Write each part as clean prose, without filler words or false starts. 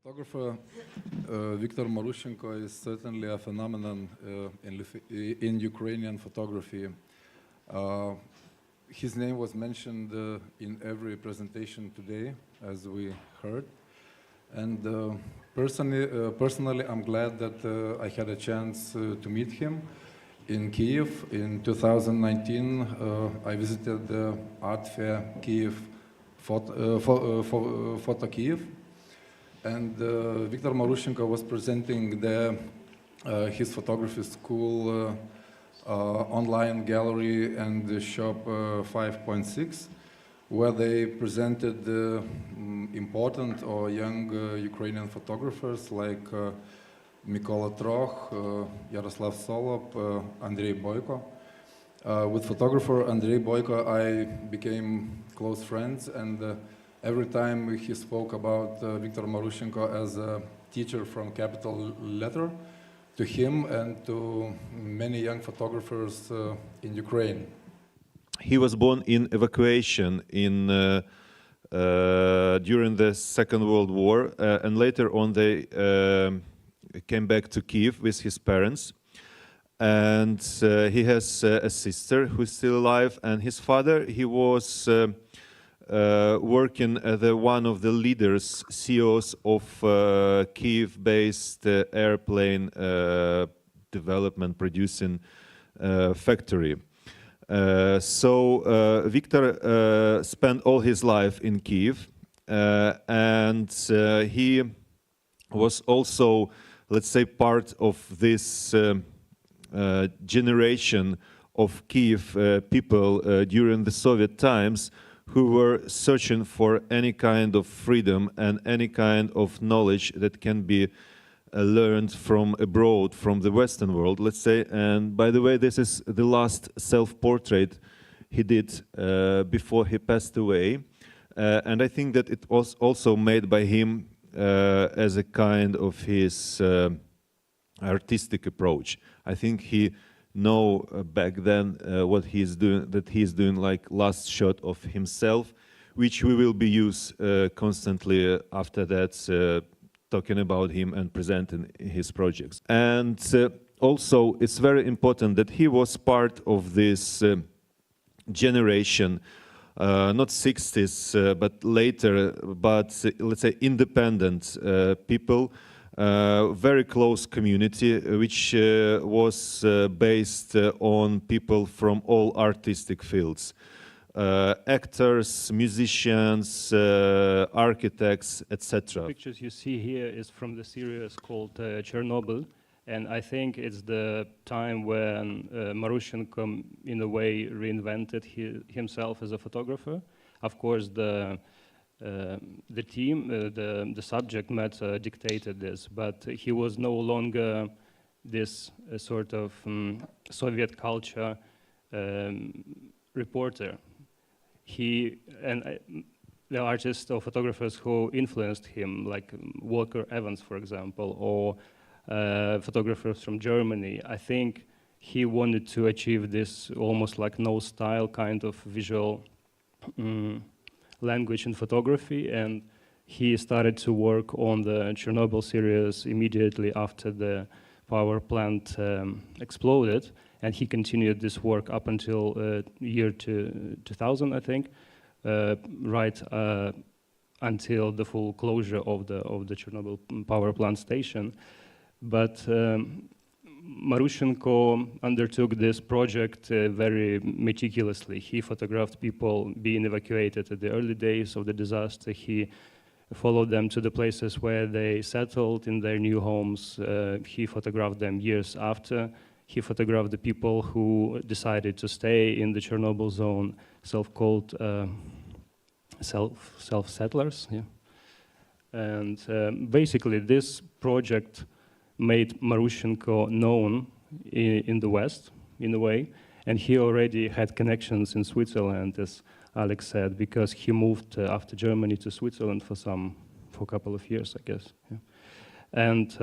Photographer Viktor Marushchenko is certainly a phenomenon in Ukrainian photography. His name was mentioned in every presentation today, as we heard. And personally, I'm glad that I had a chance to meet him in Kyiv. In 2019, I visited the art fair Kyiv, Photo Kyiv. And Viktor Marushchenko was presenting there his photography school online gallery and the shop 5.6, where they presented important or young Ukrainian photographers like Mykola Troch, Yaroslav Solop, Andrei Bykov. With photographer Andrei Bykov, I became close friends, and every time he spoke about Viktor Marushchenko as a teacher from capital letter, to him and to many young photographers in Ukraine. He was born in evacuation during the Second World War, and later on they came back to Kyiv with his parents. And he has a sister who's still alive, and his father, he was working as one of the leaders, CEOs of Kyiv-based airplane development producing factory. So Viktor spent all his life in Kyiv, and he was also, let's say, part of this generation of Kyiv people during the Soviet times, who were searching for any kind of freedom and any kind of knowledge that can be learned from abroad, from the Western world, let's say. And by the way, this is the last self-portrait he did before he passed away. And I think that it was also made by him as a kind of his artistic approach. I think he know back then what he's doing like last shot of himself, which we will be use constantly after that, talking about him and presenting his projects. And also it's very important that he was part of this generation, not 60s but later, but let's say independent people, very close community, which was based on people from all artistic fields. Actors, musicians, architects, etc. Pictures you see here is from the series called Chernobyl, and I think it's the time when Marushchenko, in a way, reinvented himself as a photographer. Of course, the team, the subject matter dictated this, but he was no longer this sort of Soviet culture reporter. He and the artists or photographers who influenced him, like Walker Evans, for example, or photographers from Germany, I think he wanted to achieve this almost like no-style kind of visual language in photography, and he started to work on the Chernobyl series immediately after the power plant exploded, and he continued this work up until year 2000, I think, right until the full closure of the Chernobyl power plant station. But Marushchenko undertook this project very meticulously. He photographed people being evacuated at the early days of the disaster. He followed them to the places where they settled in their new homes. He photographed them years after. He photographed the people who decided to stay in the Chernobyl zone, self-called self-settlers. Yeah. And basically this project made Marushchenko known in the West, in a way, and he already had connections in Switzerland, as Alex said, because he moved after Germany to Switzerland for a couple of years, I guess. Yeah. And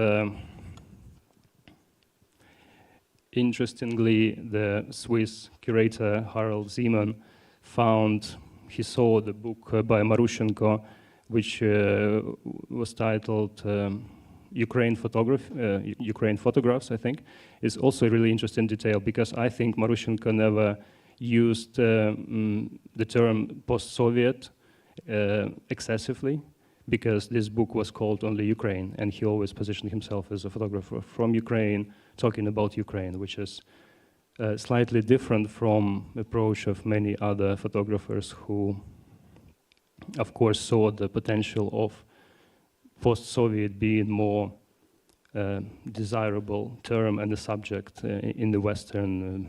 interestingly, the Swiss curator Harald Zeman he saw the book by Marushchenko which was titled Ukraine.Photographs, I think, is also a really interesting detail, because I think Marushchenko never used the term post-Soviet excessively, because this book was called only Ukraine, and he always positioned himself as a photographer from Ukraine, talking about Ukraine, which is slightly different from the approach of many other photographers who, of course, saw the potential of post-Soviet being more desirable term and a subject in the Western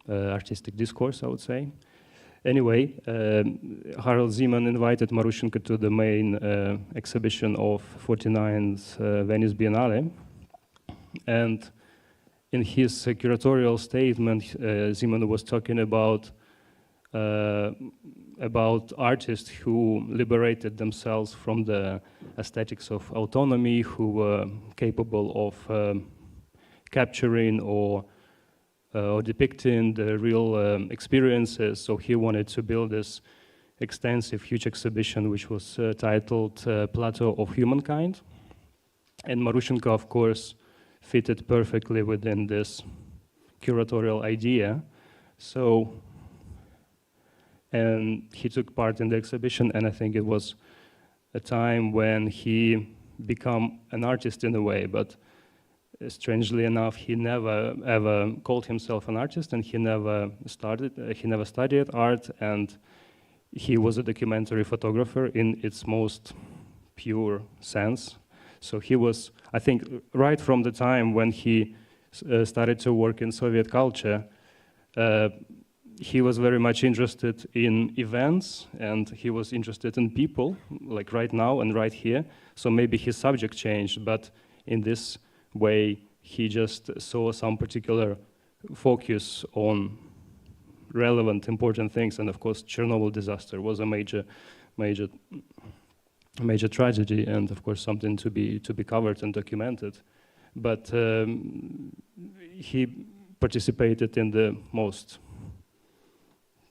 artistic discourse, I would say. Anyway, Harald Zeman invited Marushchenko to the main exhibition of 49th Venice Biennale, and in his curatorial statement, Zeman was talking about artists who liberated themselves from the aesthetics of autonomy, who were capable of capturing or depicting the real experiences. So he wanted to build this extensive, huge exhibition, which was titled Plateau of Humankind. And Marushchenko, of course, fitted perfectly within this curatorial idea. So, and he took part in the exhibition, and I think it was a time when he became an artist in a way, but strangely enough, he never ever called himself an artist, and he never studied art, and he was a documentary photographer in its most pure sense. So he was, I think, right from the time when he started to work in Soviet culture, he was very much interested in events, and he was interested in people, like right now and right here. So maybe his subject changed, but in this way, he just saw some particular focus on relevant, important things. And of course, Chernobyl disaster was a major tragedy, and of course something to be covered and documented. But he participated in the most,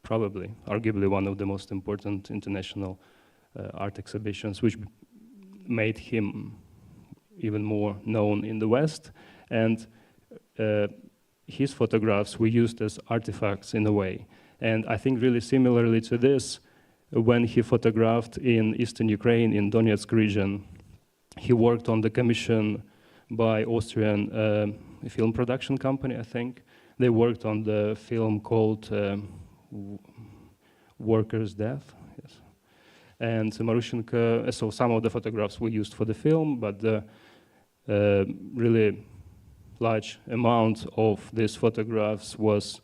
probably, arguably one of the most important international art exhibitions, which made him even more known in the West. And his photographs were used as artifacts in a way. And I think really similarly to this, when he photographed in eastern Ukraine, in Donetsk region, he worked on the commission by Austrian film production company, I think. They worked on the film called Worker's Death. Yes. And Marushchenko, so some of the photographs were used for the film, but the really large amount of these photographs was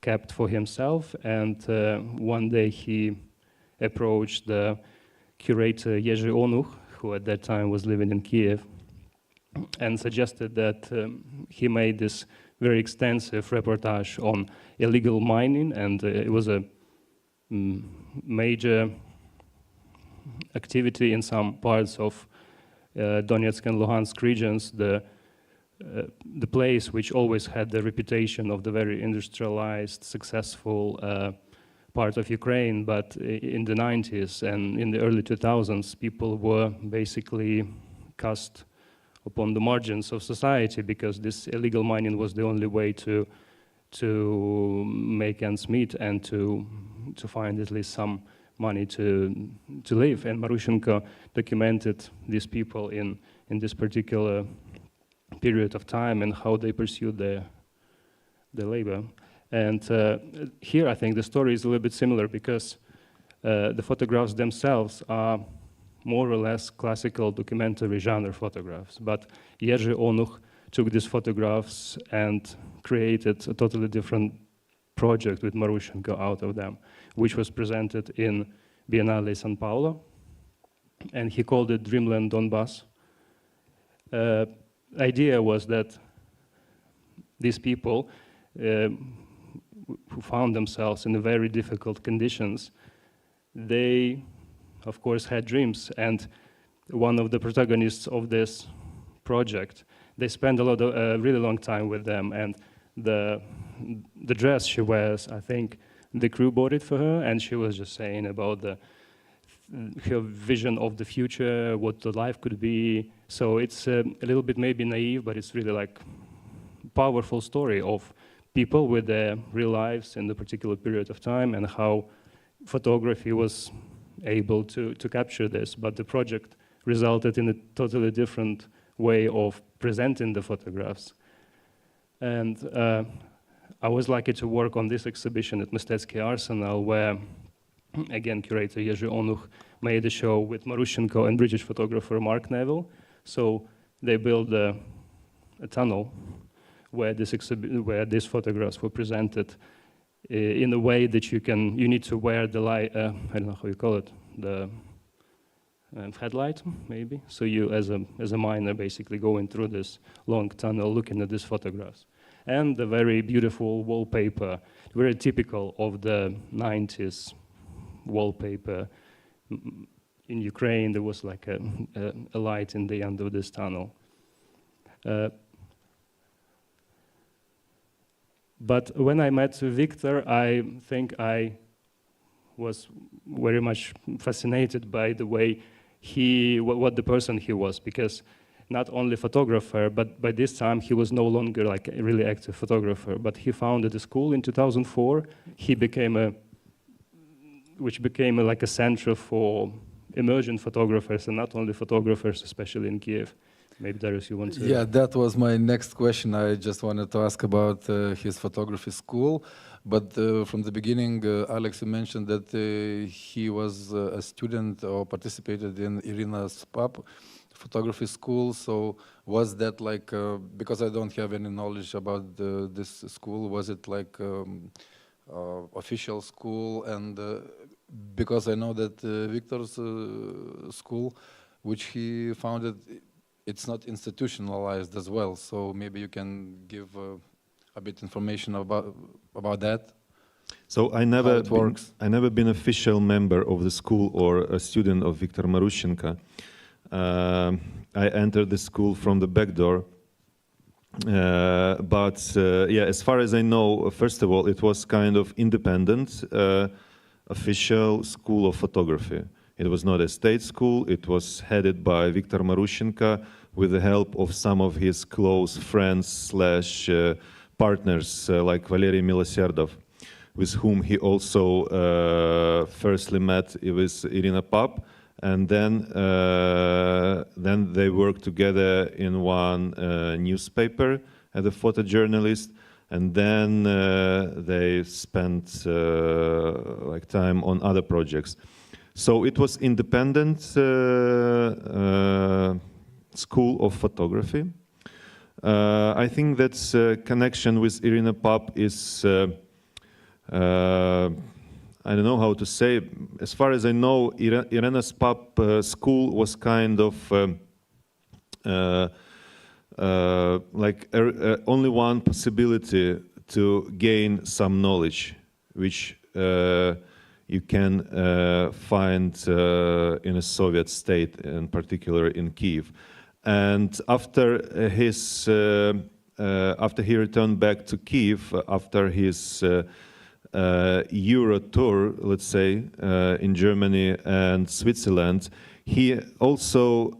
kept for himself. And one day he approached the curator Jerzy Onuch, who at that time was living in Kiev, and suggested that he made this very extensive reportage on illegal mining, and it was a major activity in some parts of Donetsk and Luhansk regions, the place which always had the reputation of the very industrialized, successful part of Ukraine, but in the 90s and in the early 2000s, people were basically cast upon the margins of society, because this illegal mining was the only way to make ends meet and to find at least some money to live. And Marushchenko documented these people in this particular period of time and how they pursued their labor. And here I think the story is a little bit similar, because the photographs themselves are more or less classical documentary genre photographs. But Jerzy Onuch took these photographs and created a totally different project with Marushchenko out of them, which was presented in Biennale São Paulo, and he called it Dreamland Donbass. Idea was that these people who found themselves in very difficult conditions, they, of course, had dreams. And one of the protagonists of this project, they spent a really long time with them, and the dress she wears, I think the crew bought it for her, and she was just saying about her vision of the future, what the life could be. So it's a little bit maybe naive, but it's really like powerful story of people with their real lives in a particular period of time and how photography was able to capture this. But the project resulted in a totally different way of presenting the photographs. And I was lucky to work on this exhibition at Mistecki Arsenal, where, again, curator Jerzy Onuch made a show with Marushchenko and British photographer Mark Neville. So they built a tunnel where these photographs were presented in a way that you need to wear the light, I don't know how you call it, the headlight, maybe. So you, as a miner, basically going through this long tunnel looking at these photographs. And the very beautiful wallpaper, very typical of the 90s wallpaper. In Ukraine, there was like a light in the end of this tunnel. But when I met Viktor, I think I was very much fascinated by the way what the person he was, because not only photographer, but by this time he was no longer like a really active photographer, but he founded a school in 2004. He became which became like a center for emerging photographers, and not only photographers, especially in Kiev. Maybe Darius, you want to? Yeah, that was my next question. I just wanted to ask about his photography school. But from the beginning, Alex, you mentioned that he was a student or participated in Irina's PAP photography school. So was that like, because I don't have any knowledge about this school, was it like official school? And because I know that Viktor's school, which he founded, it's not institutionalized as well. So maybe you can give a bit information about that. So I never been official member of the school or a student of Viktor Marushchenko. I entered the school from the back door. But yeah, as far as I know, first of all, it was kind of independent, official school of photography. It was not a state school. It was headed by Viktor Marushchenko with the help of some of his close friends / partners like Valery Miloserdov, with whom he also firstly met with Irina Pap, and then they worked together in one newspaper as a photojournalist, and then they spent like time on other projects. So it was independent school of photography. I think that connection with Irina Pap is, I don't know how to say. As far as I know, Irina's Pap school was kind of like only one possibility to gain some knowledge, which you can find in a Soviet state, in particular in Kiev. And after after he returned back to Kiev, after his Euro tour, let's say, in Germany and Switzerland, he also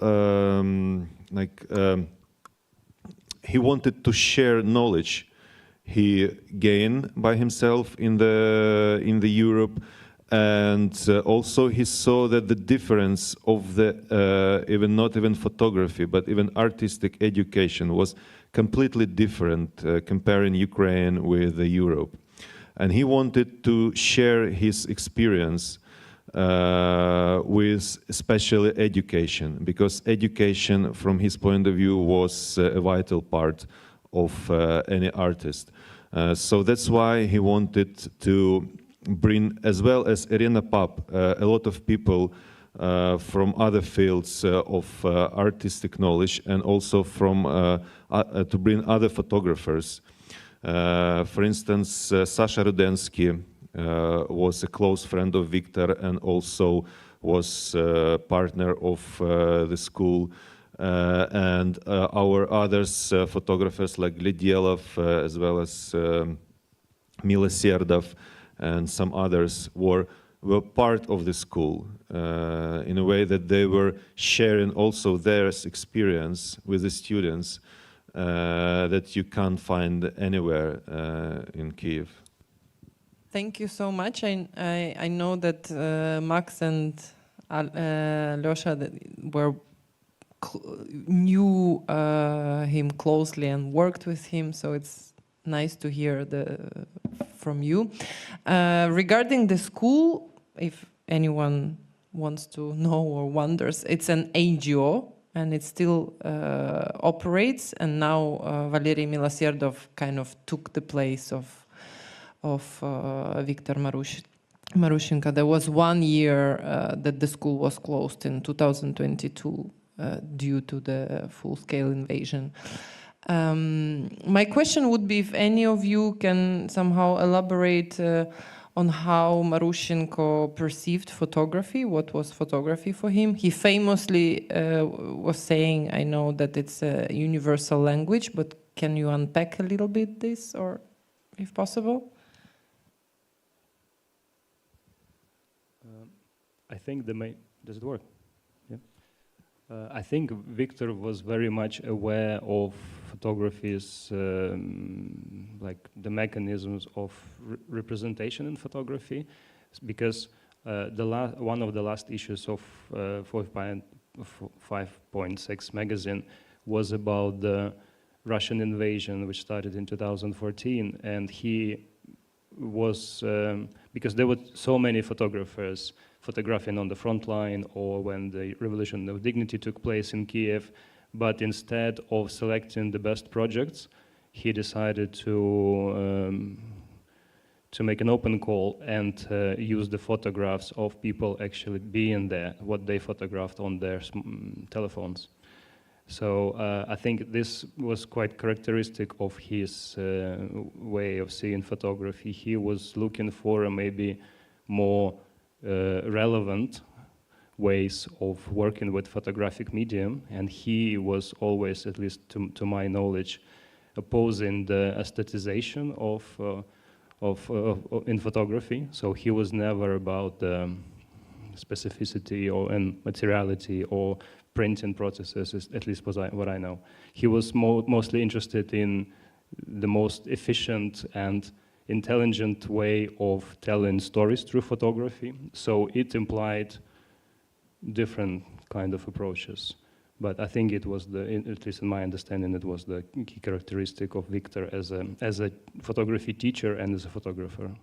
he wanted to share knowledge he gained by himself in the Europe. And also he saw that the difference of the not even photography, but even artistic education was completely different comparing Ukraine with Europe. And he wanted to share his experience with especially education, because education from his point of view was a vital part of any artist. So that's why he wanted to bring, as well as Irina Pap, a lot of people from other fields of artistic knowledge, and also from to bring other photographers. For instance, Sasha Rudensky was a close friend of Viktor and also was a partner of the school. And our others, photographers like Glidielov, as well as Miloserdov, and some others were were part of the school in a way that they were sharing also their experience with the students that you can't find anywhere in Kyiv. Thank you so much. I know that Max and Losha knew him closely and worked with him, so it's nice to hear from you. Regarding the school, if anyone wants to know or wonders, it's an NGO and it still operates, and now Valery Miloserdov kind of took the place of Viktor Marushchenko. There was 1 year that the school was closed in 2022 due to the full-scale invasion. My question would be if any of you can somehow elaborate on how Marushchenko perceived photography, what was photography for him. He famously was saying, I know that it's a universal language, but can you unpack a little bit this, or if possible? I think does it work? Yeah. I think Viktor was very much aware of photography's, like the mechanisms of representation in photography, because one of the last issues of 5.6 magazine was about the Russian invasion, which started in 2014, and he was, because there were so many photographers photographing on the front line or when the Revolution of Dignity took place in Kiev, but instead of selecting the best projects, he decided to make an open call and use the photographs of people actually being there, what they photographed on their telephones. So I think this was quite characteristic of his way of seeing photography. He was looking for maybe more relevant ways of working with photographic medium, and he was always, at least to my knowledge, opposing the aestheticization in photography. So he was never about the specificity and materiality or printing processes, at least what I know. He was mostly interested in the most efficient and intelligent way of telling stories through photography. So it implied different kind of approaches. But I think it was at least in my understanding, it was the key characteristic of Viktor as a photography teacher and as a photographer.